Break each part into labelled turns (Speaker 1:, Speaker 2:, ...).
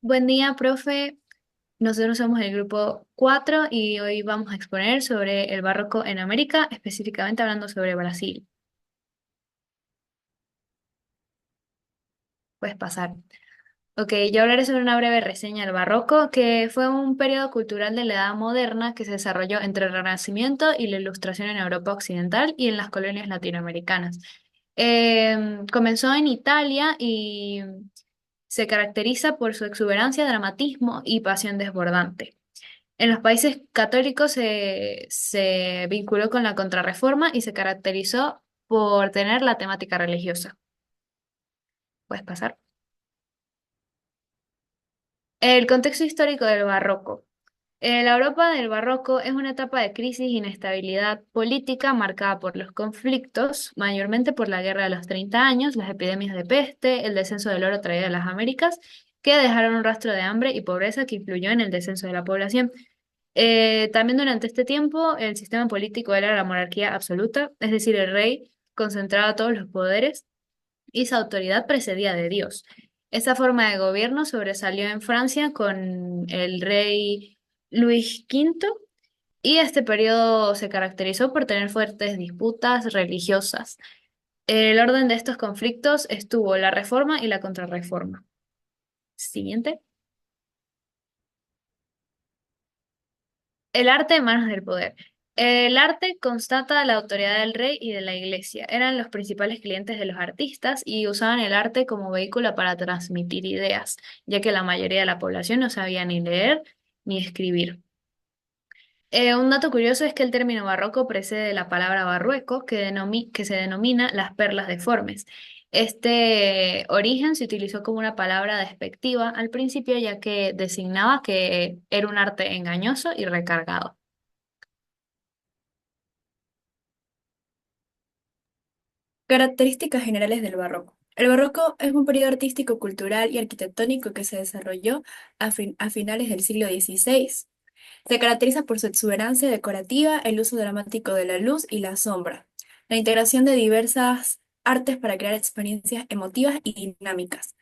Speaker 1: Buen día, profe. Nosotros somos el grupo 4 y hoy vamos a exponer sobre el barroco en América, específicamente hablando sobre Brasil. Puedes pasar. Ok, yo hablaré sobre una breve reseña del barroco, que fue un periodo cultural de la Edad Moderna que se desarrolló entre el Renacimiento y la Ilustración en Europa Occidental y en las colonias latinoamericanas. Comenzó en Italia y se caracteriza por su exuberancia, dramatismo y pasión desbordante. En los países católicos se vinculó con la Contrarreforma y se caracterizó por tener la temática religiosa. ¿Puedes pasar? El contexto histórico del barroco. La Europa del barroco es una etapa de crisis e inestabilidad política marcada por los conflictos, mayormente por la Guerra de los 30 años, las epidemias de peste, el descenso del oro traído a las Américas, que dejaron un rastro de hambre y pobreza que influyó en el descenso de la población. También durante este tiempo el sistema político era la monarquía absoluta, es decir, el rey concentraba todos los poderes y su autoridad precedía de Dios. Esta forma de gobierno sobresalió en Francia con el rey Luis V y este periodo se caracterizó por tener fuertes disputas religiosas. El orden de estos conflictos estuvo la reforma y la contrarreforma. Siguiente. El arte en manos del poder. El arte constata la autoridad del rey y de la iglesia. Eran los principales clientes de los artistas y usaban el arte como vehículo para transmitir ideas, ya que la mayoría de la población no sabía ni leer ni escribir. Un dato curioso es que el término barroco precede la palabra barrueco, que se denomina las perlas deformes. Este origen se utilizó como una palabra despectiva al principio, ya que designaba que era un arte engañoso y recargado.
Speaker 2: Características generales del barroco. El barroco es un periodo artístico, cultural y arquitectónico que se desarrolló a finales del siglo XVI. Se caracteriza por su exuberancia decorativa, el uso dramático de la luz y la sombra, la integración de diversas artes para crear experiencias emotivas y dinámicas.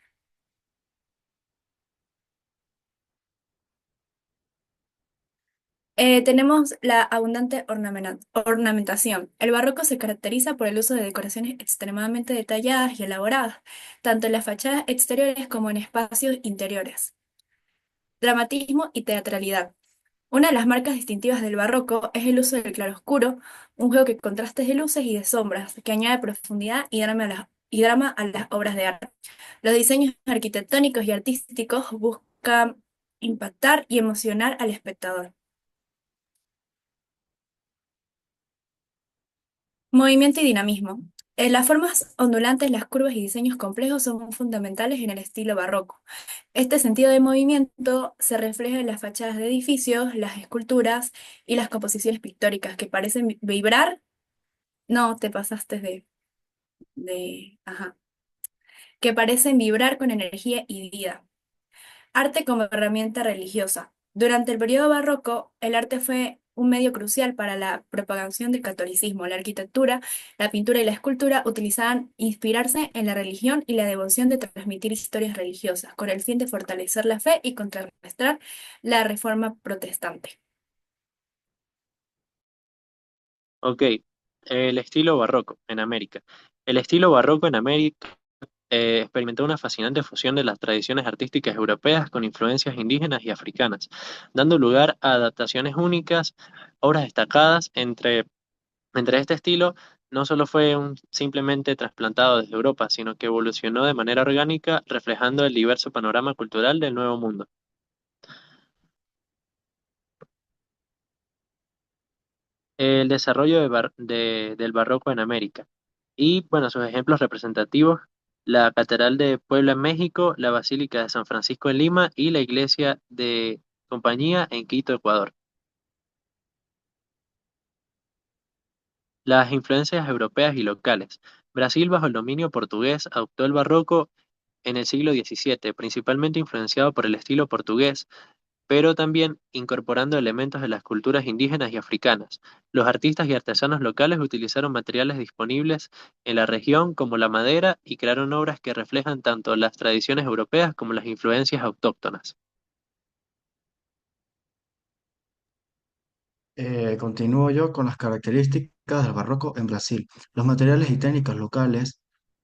Speaker 2: Tenemos la abundante ornamentación. El barroco se caracteriza por el uso de decoraciones extremadamente detalladas y elaboradas, tanto en las fachadas exteriores como en espacios interiores. Dramatismo y teatralidad. Una de las marcas distintivas del barroco es el uso del claroscuro, un juego de contrastes de luces y de sombras, que añade profundidad y drama a las obras de arte. Los diseños arquitectónicos y artísticos buscan impactar y emocionar al espectador. Movimiento y dinamismo. Las formas ondulantes, las curvas y diseños complejos son fundamentales en el estilo barroco. Este sentido de movimiento se refleja en las fachadas de edificios, las esculturas y las composiciones pictóricas que parecen vibrar. No, te pasaste ajá, que parecen vibrar con energía y vida. Arte como herramienta religiosa. Durante el periodo barroco, el arte fue un medio crucial para la propagación del catolicismo. La arquitectura, la pintura y la escultura utilizaban inspirarse en la religión y la devoción de transmitir historias religiosas, con el fin de fortalecer la fe y contrarrestar la reforma protestante.
Speaker 3: Ok, el estilo barroco en América. El estilo barroco en América experimentó una fascinante fusión de las tradiciones artísticas europeas con influencias indígenas y africanas, dando lugar a adaptaciones únicas, obras destacadas entre este estilo. No solo fue simplemente trasplantado desde Europa, sino que evolucionó de manera orgánica, reflejando el diverso panorama cultural del Nuevo Mundo. El desarrollo del barroco en América. Y bueno, sus ejemplos representativos, la Catedral de Puebla en México, la Basílica de San Francisco en Lima y la Iglesia de Compañía en Quito, Ecuador. Las influencias europeas y locales. Brasil, bajo el dominio portugués, adoptó el barroco en el siglo XVII, principalmente influenciado por el estilo portugués, pero también incorporando elementos de las culturas indígenas y africanas. Los artistas y artesanos locales utilizaron materiales disponibles en la región como la madera y crearon obras que reflejan tanto las tradiciones europeas como las influencias autóctonas.
Speaker 4: Continúo yo con las características del barroco en Brasil. Los materiales y técnicas locales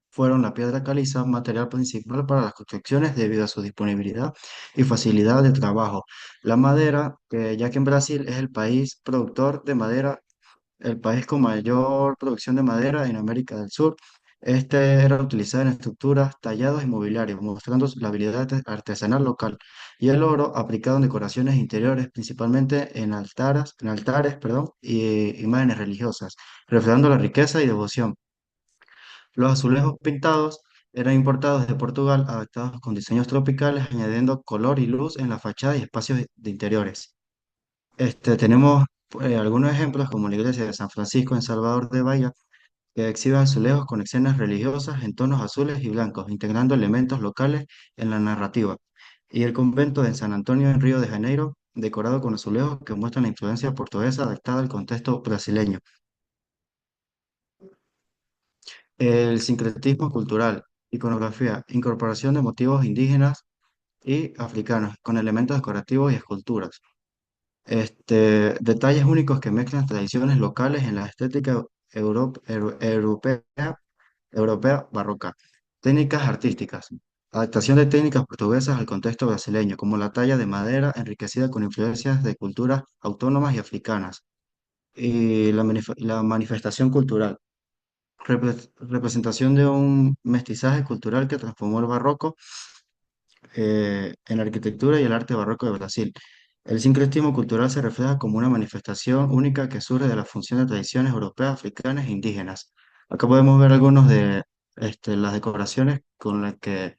Speaker 4: fueron la piedra caliza, material principal para las construcciones debido a su disponibilidad y facilidad de trabajo. La madera, ya que en Brasil es el país productor de madera, el país con mayor producción de madera en América del Sur. Este era utilizado en estructuras, tallados y mobiliarios, mostrando la habilidad artesanal local. Y el oro aplicado en decoraciones interiores, principalmente en altares, perdón, y imágenes religiosas, reflejando la riqueza y devoción. Los azulejos pintados eran importados de Portugal, adaptados con diseños tropicales, añadiendo color y luz en la fachada y espacios de interiores. Tenemos algunos ejemplos como la iglesia de San Francisco en Salvador de Bahía, que exhibe azulejos con escenas religiosas en tonos azules y blancos, integrando elementos locales en la narrativa. Y el convento de San Antonio en Río de Janeiro, decorado con azulejos que muestran la influencia portuguesa adaptada al contexto brasileño. El sincretismo cultural, iconografía, incorporación de motivos indígenas y africanos, con elementos decorativos y esculturas. Detalles únicos que mezclan tradiciones locales en la estética europea barroca. Técnicas artísticas. Adaptación de técnicas portuguesas al contexto brasileño, como la talla de madera enriquecida con influencias de culturas autónomas y africanas. Y la manifestación cultural. Representación de un mestizaje cultural que transformó el barroco en la arquitectura y el arte barroco de Brasil. El sincretismo cultural se refleja como una manifestación única que surge de la función de tradiciones europeas, africanas e indígenas. Acá podemos ver algunos de las decoraciones con las que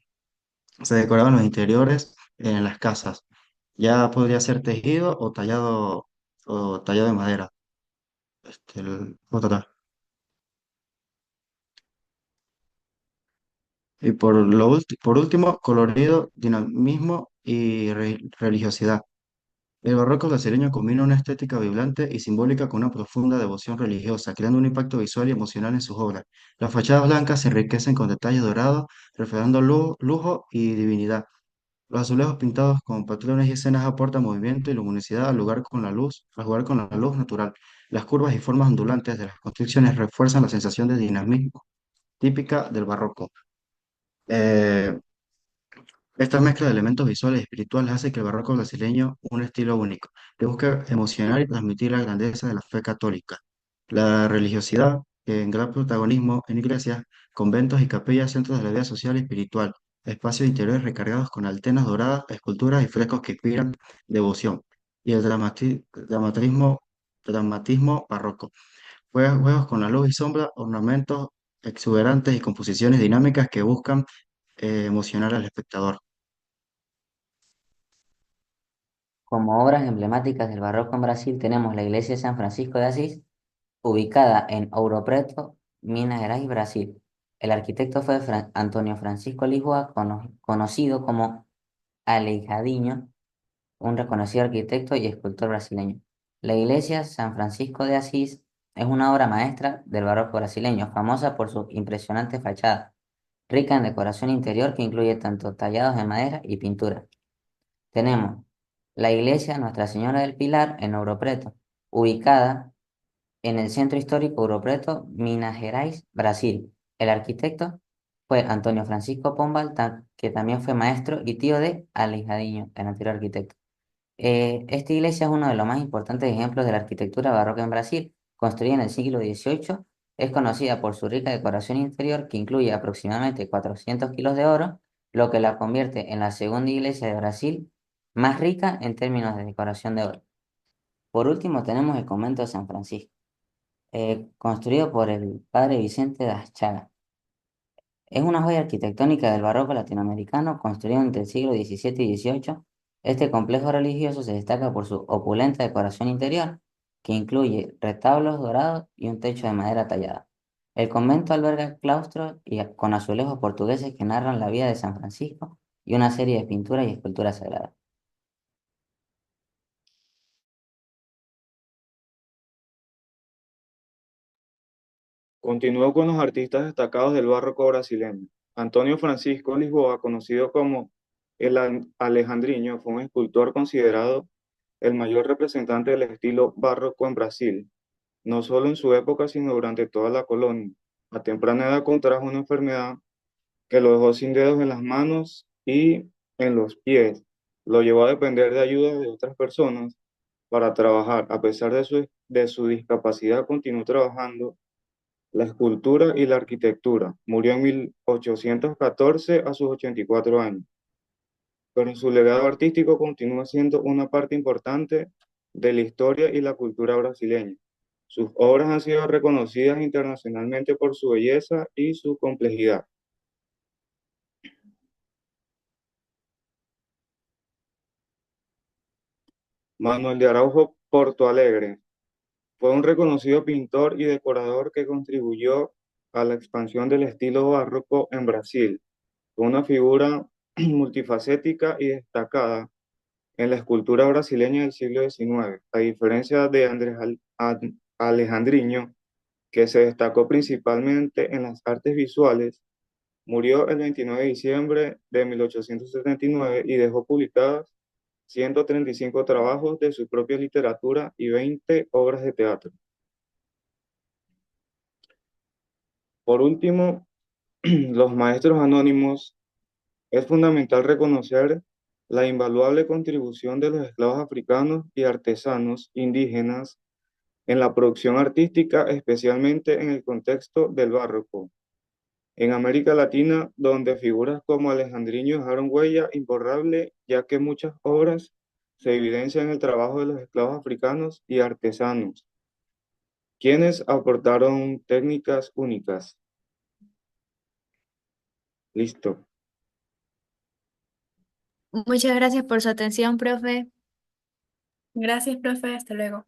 Speaker 4: se decoraban los interiores en las casas. Ya podría ser tejido o tallado de madera. Otra. Y por último, colorido, dinamismo y religiosidad. El barroco brasileño combina una estética vibrante y simbólica con una profunda devoción religiosa, creando un impacto visual y emocional en sus obras. Las fachadas blancas se enriquecen con detalles dorados, reflejando lujo y divinidad. Los azulejos pintados con patrones y escenas aportan movimiento y luminosidad al jugar con la luz natural. Las curvas y formas ondulantes de las construcciones refuerzan la sensación de dinamismo típica del barroco. Eh, Esta mezcla de elementos visuales y espirituales hace que el barroco brasileño un estilo único, que busca emocionar y transmitir la grandeza de la fe católica. La religiosidad, que en gran protagonismo en iglesias, conventos y capillas, centros de la vida social y espiritual, espacios interiores recargados con altenas doradas, esculturas y frescos que inspiran devoción. Y el dramatismo barroco. Juegos con la luz y sombra, ornamentos exuberantes y composiciones dinámicas que buscan emocionar al espectador.
Speaker 5: Como obras emblemáticas del barroco en Brasil tenemos la iglesia de San Francisco de Asís, ubicada en Ouro Preto, Minas Gerais, Brasil. El arquitecto fue Antonio Francisco Lisboa, conocido como Aleijadinho, un reconocido arquitecto y escultor brasileño. La iglesia San Francisco de Asís es una obra maestra del barroco brasileño, famosa por su impresionante fachada, rica en decoración interior que incluye tanto tallados de madera y pintura. Tenemos la iglesia Nuestra Señora del Pilar en Ouro Preto, ubicada en el centro histórico Ouro Preto, Minas Gerais, Brasil. El arquitecto fue Antonio Francisco Pombal, que también fue maestro y tío de Aleijadinho, el anterior arquitecto. Esta iglesia es uno de los más importantes ejemplos de la arquitectura barroca en Brasil. Construida en el siglo XVIII, es conocida por su rica decoración interior que incluye aproximadamente 400 kilos de oro, lo que la convierte en la segunda iglesia de Brasil más rica en términos de decoración de oro. Por último, tenemos el convento de San Francisco, construido por el padre Vicente das Chagas. Es una joya arquitectónica del barroco latinoamericano construido entre el siglo XVII y XVIII. Este complejo religioso se destaca por su opulenta decoración interior, que incluye retablos dorados y un techo de madera tallada. El convento alberga claustros con azulejos portugueses que narran la vida de San Francisco y una serie de pinturas y esculturas sagradas.
Speaker 6: Continuó con los artistas destacados del barroco brasileño. Antonio Francisco Lisboa, conocido como el Alejandriño, fue un escultor considerado el mayor representante del estilo barroco en Brasil, no solo en su época, sino durante toda la colonia. A temprana edad contrajo una enfermedad que lo dejó sin dedos en las manos y en los pies. Lo llevó a depender de ayuda de otras personas para trabajar. A pesar de su discapacidad, continuó trabajando la escultura y la arquitectura. Murió en 1814 a sus 84 años, pero su legado artístico continúa siendo una parte importante de la historia y la cultura brasileña. Sus obras han sido reconocidas internacionalmente por su belleza y su complejidad. Manuel de Araujo Porto Alegre fue un reconocido pintor y decorador que contribuyó a la expansión del estilo barroco en Brasil. Fue una figura multifacética y destacada en la escultura brasileña del siglo XIX, a diferencia de Alejandriño, que se destacó principalmente en las artes visuales. Murió el 29 de diciembre de 1879 y dejó publicadas 135 trabajos de su propia literatura y 20 obras de teatro. Por último, los maestros anónimos. Es fundamental reconocer la invaluable contribución de los esclavos africanos y artesanos indígenas en la producción artística, especialmente en el contexto del barroco. En América Latina, donde figuras como Alejandriño dejaron huella imborrable, ya que muchas obras se evidencian el trabajo de los esclavos africanos y artesanos, quienes aportaron técnicas únicas. Listo.
Speaker 1: Muchas gracias por su atención, profe.
Speaker 2: Gracias, profe. Hasta luego.